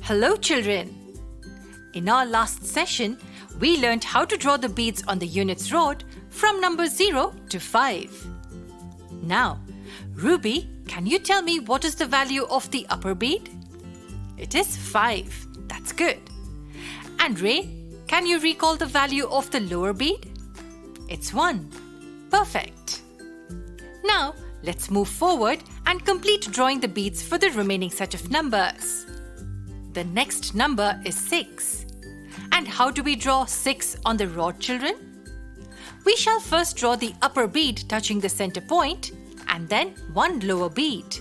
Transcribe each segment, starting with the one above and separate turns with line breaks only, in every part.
Hello children! In our last session, we learned how to draw the beads on the units rod from number 0 to 5. Now, Ruby, can you tell me what is the value of the upper bead? It is 5. That's good. And Ray, can you recall the value of the lower bead? It's 1. Perfect. Now, let's move forward and complete drawing the beads for the remaining set of numbers. The next number is 6. And how do we draw 6 on the rod, children? We shall first draw the upper bead touching the center point and then one lower bead.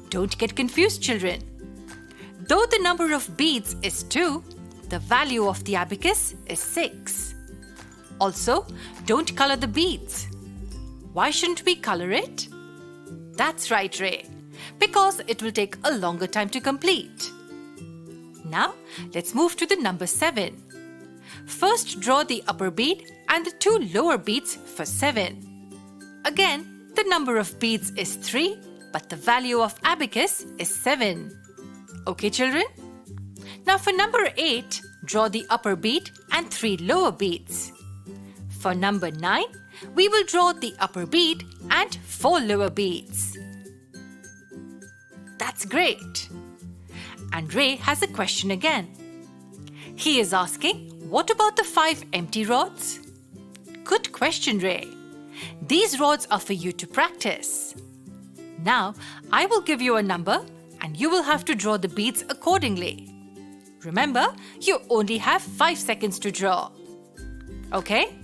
Don't get confused, children. Though the number of beads is 2, the value of the abacus is 6. Also, don't color the beads. Why shouldn't we color it? That's right, Ray, because it will take a longer time to complete. Now, let's move to the number 7. First, draw the upper bead and the 2 lower beads for 7. Again, the number of beads is 3, but the value of abacus is 7. Okay, children? Now for number 8, draw the upper bead and 3 lower beads. For number 9, we will draw the upper bead and 4 lower beads. That's great! And Ray has a question again. He is asking, what about the 5 empty rods? Good question, Ray. These rods are for you to practice. Now, I will give you a number and you will have to draw the beads accordingly. Remember, you only have 5 seconds to draw. Okay?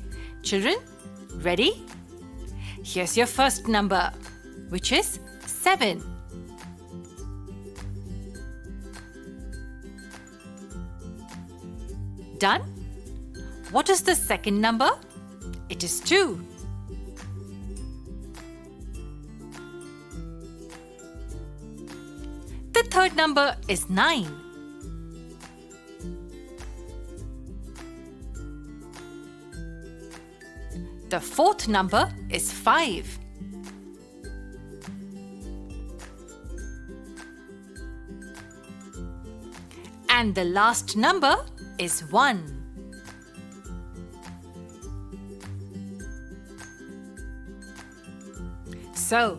Children, ready? Here's your first number, which is 7. Done? What is the second number? It is 2. The third number is 9. The fourth number is 5. And the last number is 1. So,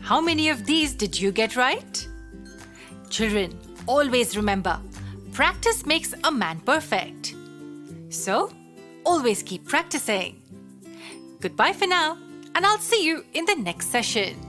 how many of these did you get right? Children, always remember, practice makes a man perfect. So, always keep practicing. Goodbye for now, and I'll see you in the next session.